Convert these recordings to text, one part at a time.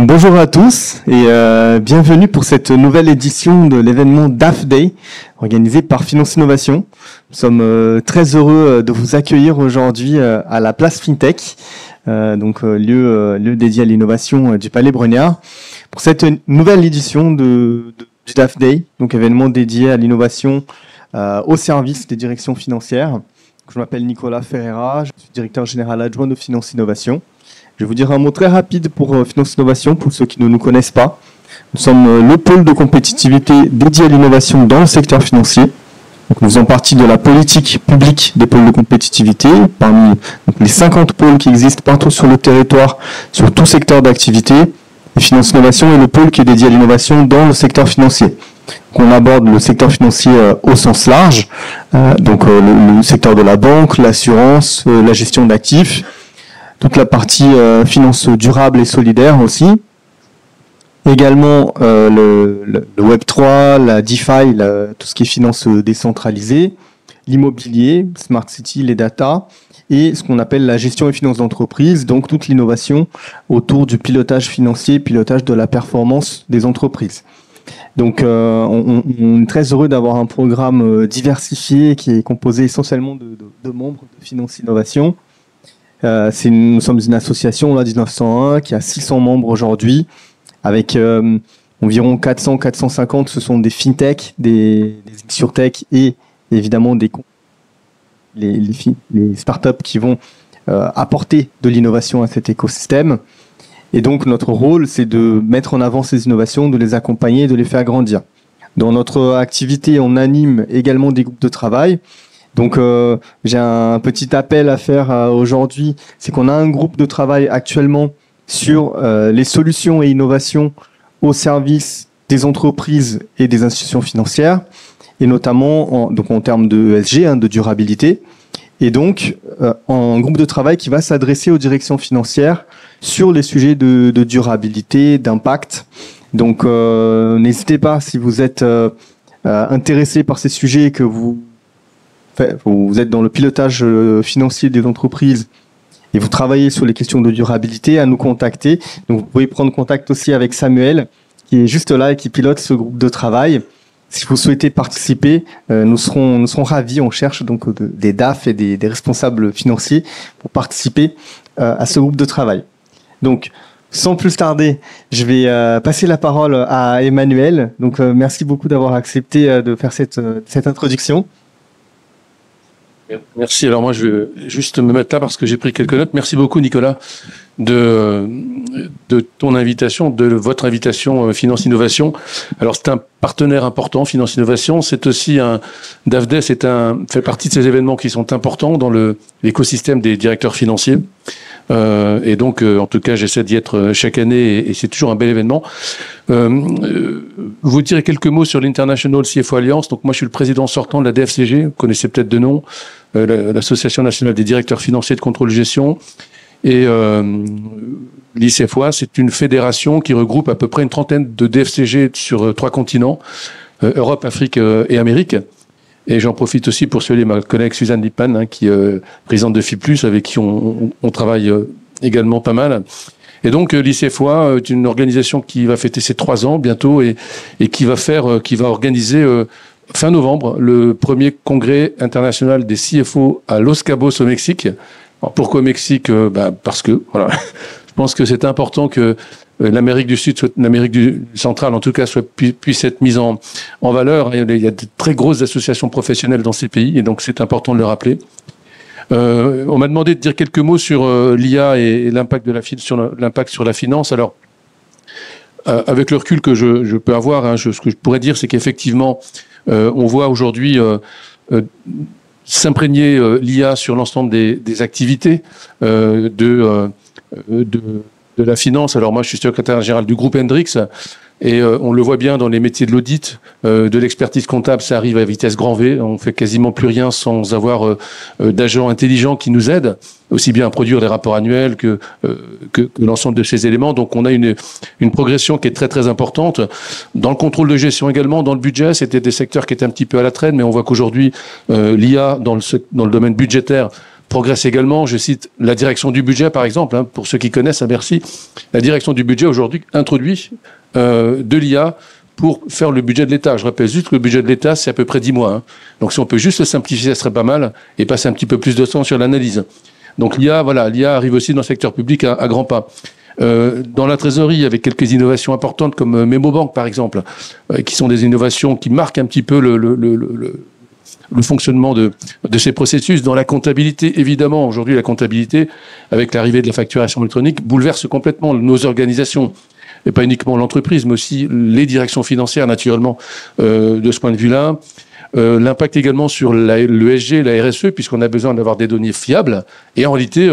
Bonjour à tous et bienvenue pour cette nouvelle édition de l'événement DAF Day organisé par Finance Innovation. Nous sommes très heureux de vous accueillir aujourd'hui à la place FinTech, lieu dédié à l'innovation du Palais Brongniart, pour cette nouvelle édition du DAF Day, donc événement dédié à l'innovation au service des directions financières. Je m'appelle Nicolas Ferreira, je suis directeur général adjoint de Finance Innovation. Je vais vous dire un mot très rapide pour Finance Innovation, pour ceux qui ne nous connaissent pas. Nous sommes le pôle de compétitivité dédié à l'innovation dans le secteur financier. Donc, nous faisons partie de la politique publique des pôles de compétitivité, parmi les 50 pôles qui existent partout sur le territoire, sur tout secteur d'activité. Et Finance Innovation est le pôle qui est dédié à l'innovation dans le secteur financier. Donc, on aborde le secteur financier au sens large, le secteur de la banque, l'assurance, la gestion d'actifs, toute la partie finance durable et solidaire aussi. Également le Web3, la DeFi, tout ce qui est finance décentralisée, l'immobilier, Smart City, les data, et ce qu'on appelle la gestion et finance d'entreprise, donc toute l'innovation autour du pilotage financier, pilotage de la performance des entreprises. Donc on est très heureux d'avoir un programme diversifié qui est composé essentiellement de membres de Finance Innovation. Nous sommes une association là, 1901 qui a 600 membres aujourd'hui, avec environ 400-450, ce sont des fintech, des insurtech et évidemment les startups qui vont apporter de l'innovation à cet écosystème. Et donc notre rôle, c'est de mettre en avant ces innovations, de les accompagner, de les faire grandir. Dans notre activité, on anime également des groupes de travail. Donc j'ai un petit appel à faire aujourd'hui, c'est qu'on a un groupe de travail actuellement sur les solutions et innovations au service des entreprises et des institutions financières, et notamment en termes de ESG, de durabilité, et donc un groupe de travail qui va s'adresser aux directions financières sur les sujets de durabilité, d'impact. Donc n'hésitez pas, si vous êtes intéressé par ces sujets, que vous êtes dans le pilotage financier des entreprises et vous travaillez sur les questions de durabilité, à nous contacter. Donc vous pouvez prendre contact aussi avec Samuel, qui est juste là et qui pilote ce groupe de travail. Si vous souhaitez participer, nous serons ravis. On cherche donc des DAF et des responsables financiers pour participer à ce groupe de travail. Donc, sans plus tarder, je vais passer la parole à Emmanuel. Donc, merci beaucoup d'avoir accepté de faire cette introduction. Merci. Alors moi, je vais juste me mettre là parce que j'ai pris quelques notes. Merci beaucoup, Nicolas, de ton invitation, de votre invitation Finance Innovation. Alors c'est un partenaire important, Finance Innovation. C'est aussi DAF Day, fait partie de ces événements qui sont importants dans l'écosystème des directeurs financiers. Et donc, en tout cas, j'essaie d'y être chaque année et c'est toujours un bel événement. Vous direz quelques mots sur l'International CFO Alliance. Donc, moi, je suis le président sortant de la DFCG. Vous connaissez peut-être de nom, l'Association nationale des directeurs financiers de contrôle de gestion. Et l'ICFOA, c'est une fédération qui regroupe à peu près une trentaine de DFCG sur 3 continents, Europe, Afrique et Amérique. Et j'en profite aussi pour saluer ma collègue Suzanne Lippmann, qui est présidente de FIPLUS, avec qui on travaille également pas mal. Et donc l'ICFOA est une organisation qui va fêter ses 3 ans bientôt et qui va organiser fin novembre le premier congrès international des CFO à Los Cabos au Mexique. Alors, pourquoi au Mexique? Parce que voilà, je pense que c'est important que l'Amérique du Sud, l'Amérique centrale en tout cas, puisse être mise en valeur. Il y a de très grosses associations professionnelles dans ces pays et donc c'est important de le rappeler. On m'a demandé de dire quelques mots sur l'IA et l'impact sur la finance. Alors, avec le recul que je peux avoir, ce que je pourrais dire, c'est qu'effectivement, on voit aujourd'hui s'imprégner l'IA sur l'ensemble des activités de la finance. Alors moi, je suis secrétaire général du groupe Hendrix et on le voit bien dans les métiers de l'audit, de l'expertise comptable, ça arrive à vitesse grand V. On fait quasiment plus rien sans avoir d'agents intelligents qui nous aident, aussi bien à produire des rapports annuels que l'ensemble de ces éléments. Donc on a une progression qui est très très importante. Dans le contrôle de gestion également, dans le budget, c'était des secteurs qui étaient un petit peu à la traîne, mais on voit qu'aujourd'hui, l'IA dans le domaine budgétaire progresse également. Je cite la direction du budget, par exemple, hein, pour ceux qui connaissent, à Bercy. La direction du budget, aujourd'hui, introduit de l'IA pour faire le budget de l'État. Je rappelle juste que le budget de l'État, c'est à peu près 10 mois. Hein. Donc si on peut juste le simplifier, ça serait pas mal, et passer un petit peu plus de temps sur l'analyse. Donc l'IA, voilà, l'IA arrive aussi dans le secteur public à grands pas. Dans la trésorerie, avec quelques innovations importantes comme MemoBank, par exemple, qui sont des innovations qui marquent un petit peu le fonctionnement de ces processus. Dans la comptabilité, évidemment, aujourd'hui, la comptabilité, avec l'arrivée de la facturation électronique, bouleverse complètement nos organisations. Et pas uniquement l'entreprise, mais aussi les directions financières, naturellement, de ce point de vue-là. L'impact également sur l'ESG, la RSE, puisqu'on a besoin d'avoir des données fiables. Et en réalité,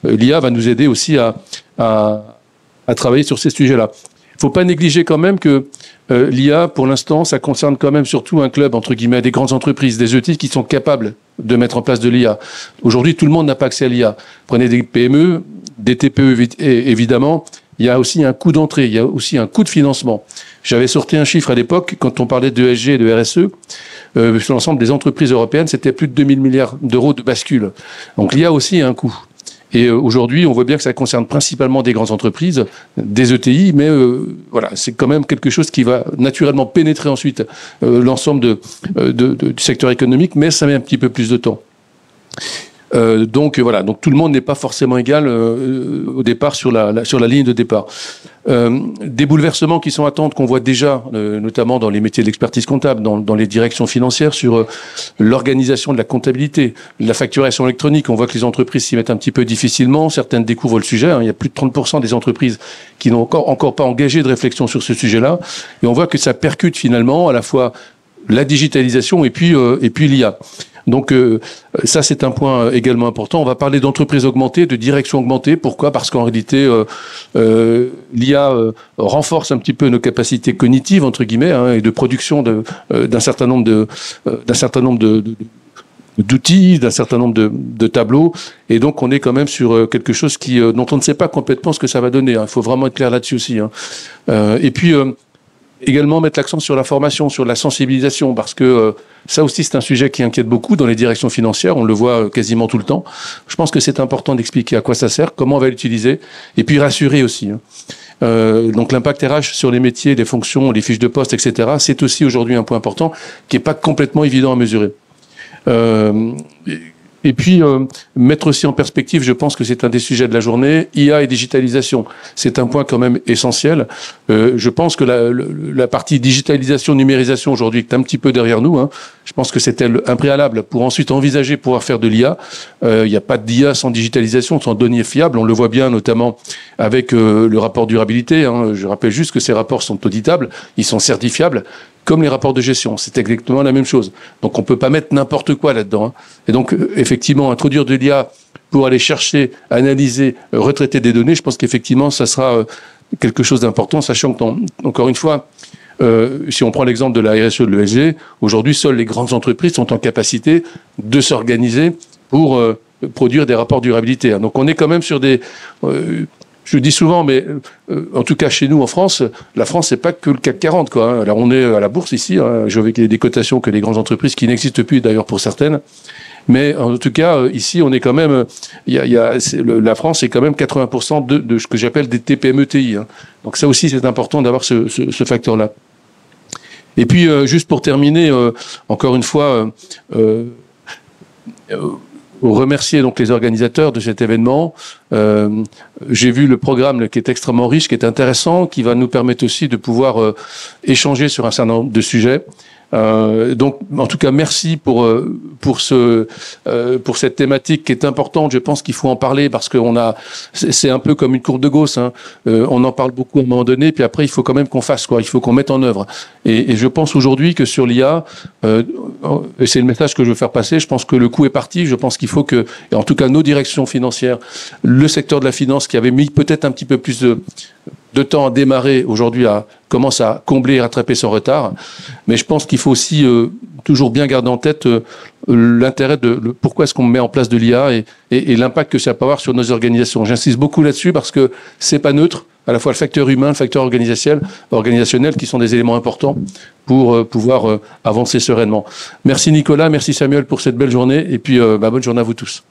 l'IA va nous aider aussi à travailler sur ces sujets-là. Il ne faut pas négliger quand même que l'IA, pour l'instant, ça concerne quand même surtout un club, entre guillemets, des grandes entreprises, des ETI qui sont capables de mettre en place de l'IA. Aujourd'hui, tout le monde n'a pas accès à l'IA. Prenez des PME, des TPE, évidemment. Il y a aussi un coût d'entrée, il y a aussi un coût de financement. J'avais sorti un chiffre à l'époque, quand on parlait de ESG et de RSE, sur l'ensemble des entreprises européennes, c'était plus de 2000 milliards d'euros de bascule. Donc il y a aussi un coût. Et aujourd'hui, on voit bien que ça concerne principalement des grandes entreprises, des ETI, mais voilà, c'est quand même quelque chose qui va naturellement pénétrer ensuite l'ensemble du secteur économique, mais ça met un petit peu plus de temps. Donc voilà, donc tout le monde n'est pas forcément égal au départ sur la ligne de départ. Des bouleversements qui sont attendus, qu'on voit déjà, notamment dans les métiers de l'expertise comptable, dans les directions financières, sur l'organisation de la comptabilité, la facturation électronique. On voit que les entreprises s'y mettent un petit peu difficilement. Certaines découvrent le sujet. Hein. Il y a plus de 30% des entreprises qui n'ont encore pas engagé de réflexion sur ce sujet-là. Et on voit que ça percute finalement à la fois la digitalisation et puis l'IA. Donc ça, c'est un point également important. On va parler d'entreprises augmentées, de direction augmentée. Pourquoi ? Parce qu'en réalité, l'IA renforce un petit peu nos capacités cognitives, entre guillemets, hein, et de production d'un certain nombre d'outils, d'un certain nombre de tableaux. Et donc, on est quand même sur quelque chose dont on ne sait pas complètement ce que ça va donner. Hein. Il faut vraiment être clair là-dessus aussi. Hein. Et puis également mettre l'accent sur la formation, sur la sensibilisation, parce que ça aussi c'est un sujet qui inquiète beaucoup dans les directions financières, on le voit quasiment tout le temps. Je pense que c'est important d'expliquer à quoi ça sert, comment on va l'utiliser, et puis rassurer aussi. Donc l'impact RH sur les métiers, les fonctions, les fiches de poste, etc., c'est aussi aujourd'hui un point important qui n'est pas complètement évident à mesurer. Et puis, mettre aussi en perspective, je pense que c'est un des sujets de la journée, IA et digitalisation. C'est un point quand même essentiel. Je pense que la partie digitalisation, numérisation aujourd'hui est un petit peu derrière nous. Hein. Je pense que c'était un préalable pour ensuite envisager pouvoir faire de l'IA. Il n'y a pas d'IA sans digitalisation, sans données fiables. On le voit bien notamment avec le rapport durabilité. Hein. Je rappelle juste que ces rapports sont auditables, ils sont certifiables. Comme les rapports de gestion, c'est exactement la même chose. Donc on ne peut pas mettre n'importe quoi là-dedans. Hein. Et donc effectivement, introduire de l'IA pour aller chercher, analyser, retraiter des données, je pense qu'effectivement, ça sera quelque chose d'important, sachant que, encore une fois, si on prend l'exemple de la RSE, de l'ESG, aujourd'hui, seules les grandes entreprises sont en capacité de s'organiser pour produire des rapports durabilité. Hein. Donc on est quand même sur des... je dis souvent, mais en tout cas chez nous en France, la France c'est pas que le CAC 40 quoi. Hein. Alors on est à la bourse ici, hein, je vois qu'il y a des cotations que les grandes entreprises qui n'existent plus d'ailleurs pour certaines, mais en tout cas ici on est quand même, la France est quand même 80% de ce que j'appelle des TPME-TI. Hein. Donc ça aussi c'est important d'avoir ce facteur-là. Et puis juste pour terminer, encore une fois. Remercier donc les organisateurs de cet événement. J'ai vu le programme qui est extrêmement riche, qui est intéressant, qui va nous permettre aussi de pouvoir échanger sur un certain nombre de sujets. Donc, en tout cas, merci pour cette thématique qui est importante. Je pense qu'il faut en parler parce que c'est un peu comme une courbe de Gauss. Hein. On en parle beaucoup à un moment donné, puis après, il faut quand même qu'on fasse quoi. Il faut qu'on mette en œuvre. Et je pense aujourd'hui que sur l'IA, et c'est le message que je veux faire passer. Je pense que le coup est parti. Je pense qu'il faut que, et en tout cas, nos directions financières, le secteur de la finance qui avait mis peut-être un petit peu plus de temps à démarrer, aujourd'hui commence à combler et rattraper son retard. Mais je pense qu'il faut aussi toujours bien garder en tête l'intérêt pourquoi est-ce qu'on met en place de l'IA et l'impact que ça peut avoir sur nos organisations. J'insiste beaucoup là-dessus parce que c'est pas neutre, à la fois le facteur humain, le facteur organisationnel qui sont des éléments importants pour pouvoir avancer sereinement. Merci Nicolas, merci Samuel pour cette belle journée et puis bonne journée à vous tous.